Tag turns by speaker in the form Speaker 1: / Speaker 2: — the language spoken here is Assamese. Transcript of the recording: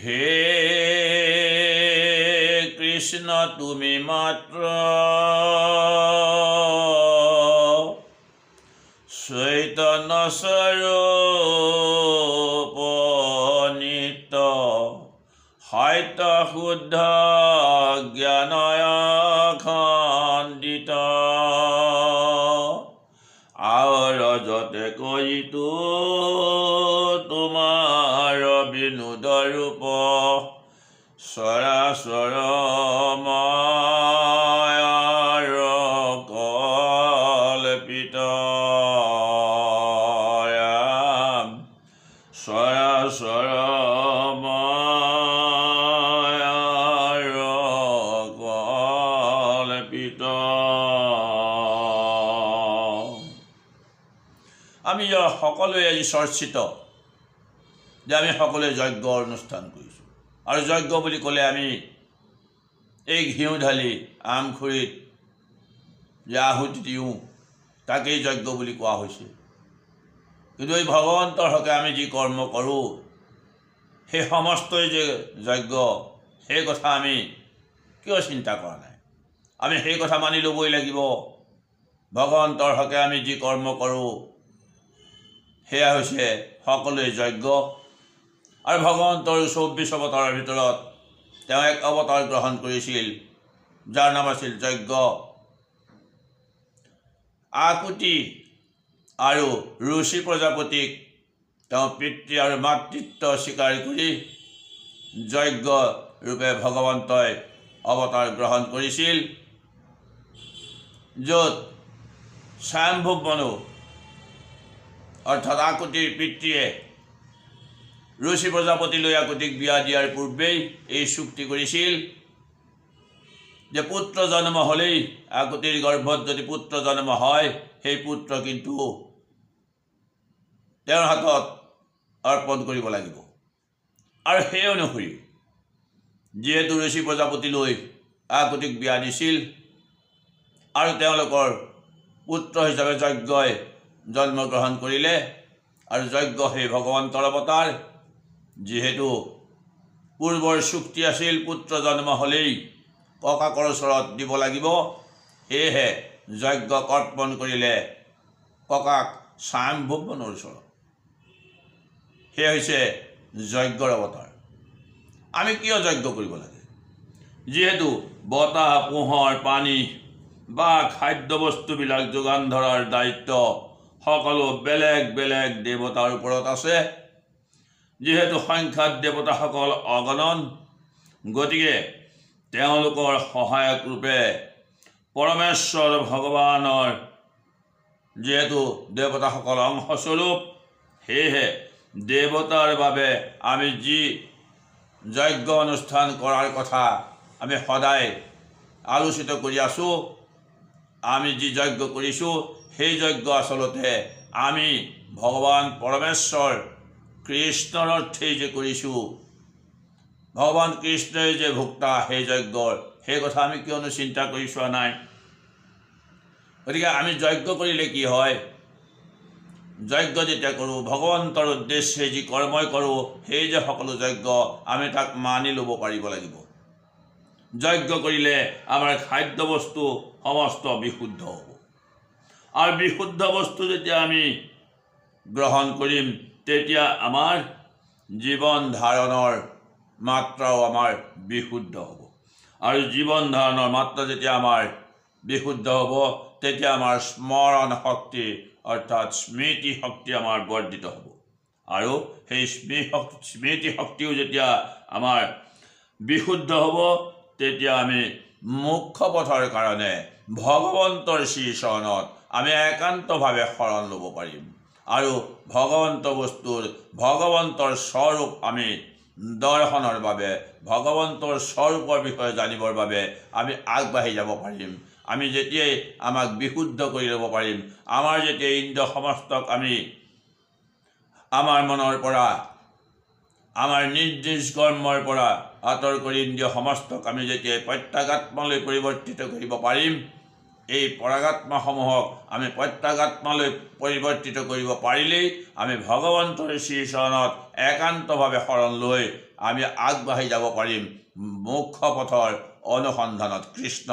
Speaker 1: হে কৃষ্ণ তুমি মাত্ৰ চৈতন্য স্বৰূপ নিত্য সত্য শুদ্ধ জ্ঞানয় খণ্ডিত আৰজতে কৰিতো তোমাৰ বিনোদ ৰূপ চৰাচৰ মায়াৰ কল্পিত চৰাচৰ মায়াৰ কল্পিত। আমি সকলোৱে আজি চৰ্চিত যে আমি সকলোৱে যজ্ঞ অনুষ্ঠান কৰিছোঁ, আৰু যজ্ঞ বুলি ক'লে আমি এই ঘিউ ঢালি আমখৰিত যে আহুতি দিওঁ তাকেই যজ্ঞ বুলি কোৱা হৈছে। কিন্তু এই ভগৱন্তৰ হকে আমি যি কৰ্ম কৰোঁ সেই সমস্তই যে যজ্ঞ, সেই কথা আমি কিয় চিন্তা কৰা নাই? আমি সেই কথা মানি ল'বই লাগিব। ভগৱন্তৰ হকে আমি যি কৰ্ম কৰোঁ সেয়া হৈছে সকলোৱে যজ্ঞ। আৰু ভগৱন্তৰ 24 অৱতাৰৰ ভিতৰত তেওঁ এক অৱতাৰ গ্ৰহণ কৰিছিল যাৰ নাম আছিল যজ্ঞ। আকুতি আৰু ঋষি প্ৰজাপতিক তেওঁ পিতৃ আৰু মাতৃত্ব স্বীকাৰ কৰি যজ্ঞ ৰূপে ভগৱন্তই অৱতাৰ গ্ৰহণ কৰিছিল, য'ত স্বয়ম্ভৱ মনু অৰ্থাৎ আকুতিৰ পিতৃয়ে ঋষি প্ৰজাপতিলৈ আকুতিক বিয়া দিয়াৰ পূৰ্বেই এই চুক্তি কৰিছিল যে পুত্ৰ জন্ম হ'লেই, আকুতিৰ গৰ্ভত যদি পুত্ৰ জন্ম হয় সেই পুত্ৰ কিন্তু তেওঁৰ হাতত অৰ্পণ কৰিব লাগিব। আৰু সেই অনুসৰি যিহেতু ঋষি প্ৰজাপতিলৈ আকুতিক বিয়া দিছিল আৰু তেওঁলোকৰ পুত্ৰ হিচাপে যজ্ঞই জন্মগ্ৰহণ কৰিলে, আৰু যজ্ঞ সেই ভগৱন্তৰ অৱতাৰ, যিহেতু পূৰ্বৰ চুক্তি আছিল পুত্ৰ জন্ম হ'লেই ককাকৰ ওচৰত দিব লাগিব, সেয়েহে যজ্ঞক অৰ্পণ কৰিলে ককাক স্বয়ম্ভৱ মনুৰ ওচৰত। সেয়া হৈছে যজ্ঞৰ অৱতাৰ। আমি কিয় যজ্ঞ কৰিব লাগে? যিহেতু বতাহ, পোহৰ, পানী বা খাদ্যবস্তুবিলাক যোগান ধৰাৰ দায়িত্ব সকলো বেলেগ বেলেগ দেৱতাৰ ওপৰত আছে। যিহেতু সংখ্যাত দেৱতাসকল অগণন, গতিকে তেওঁলোকৰ সহায়ক ৰূপে পৰমেশ্বৰ ভগৱানৰ যিহেতু দেৱতাসকল অংশস্বৰূপ, সেয়েহে দেৱতাৰ বাবে আমি যি যজ্ঞ অনুষ্ঠান কৰাৰ কথা আমি সদায় আলোচিত কৰি আছোঁ, আমি যি যজ্ঞ কৰিছোঁ সেই যজ্ঞ আচলতে আমি ভগৱান পৰমেশ্বৰ কৃষ্ণৰ অৰ্থেই যে কৰিছোঁ, ভগৱান কৃষ্ণই যে ভোক্তা সেই যজ্ঞৰ, সেই কথা আমি কিয়নো চিন্তা কৰি চোৱা নাই? গতিকে আমি যজ্ঞ কৰিলে কি হয়? যজ্ঞ যেতিয়া কৰোঁ, ভগৱন্তৰ উদ্দেশ্যে যি কৰ্মই কৰোঁ, সেই যে সকলো যজ্ঞ, আমি তাক মানি ল'ব পাৰিব লাগিব। যজ্ঞ কৰিলে আমাৰ খাদ্য বস্তু সমস্ত বিশুদ্ধ হ'ব, আৰু বিশুদ্ধ বস্তু যেতিয়া আমি গ্ৰহণ কৰিম তেতিয়া আমাৰ জীৱন ধাৰণৰ মাত্ৰাও আমাৰ বিশুদ্ধ হ'ব। আৰু জীৱন ধাৰণৰ মাত্ৰা যেতিয়া আমাৰ বিশুদ্ধ হ'ব তেতিয়া আমাৰ স্মৰণ শক্তি অৰ্থাৎ স্মৃতি শক্তি আমাৰ বৰ্ধিত হ'ব। আৰু সেই স্মৃতি শক্তিও যেতিয়া আমাৰ বিশুদ্ধ হ'ব তেতিয়া আমি মুখ্য পথৰ কাৰণে ভগৱন্তৰ শ্ৰীচৰণত আমি একান্তভাৱে শৰণ ল'ব পাৰিম, আৰু ভগৱন্ত বস্তুৰ ভগৱন্তৰ স্বৰূপ আমি দৰ্শনৰ বাবে, ভগৱন্তৰ স্বৰূপৰ বিষয়ে জানিবৰ বাবে আমি আগবাঢ়ি যাব পাৰিম। আমি যেতিয়াই আমাক বিশুদ্ধ কৰি ল'ব পাৰিম, আমাৰ যেতিয়া ইন্দ্ৰিয় সমস্তক আমি আমাৰ মনৰ পৰা, আমাৰ নিজ নিজ কৰ্মৰ পৰা আঁতৰ কৰি ইন্দ্ৰিয় সমস্তক আমি যেতিয়াই প্ৰত্যাগাত্মালৈ পৰিৱৰ্তিত কৰিব পাৰিম, এই পৰাগাত্মাসমূহক আমি প্ৰত্যাগাত্মালৈ পৰিৱৰ্তিত কৰিব পাৰিলেই আমি ভগৱন্তৰ শ্ৰীচৰণত একান্তভাৱে শৰণ লৈ আমি আগবাঢ়ি যাব পাৰিম মুখ্য পথৰ অনুসন্ধানত। কৃষ্ণ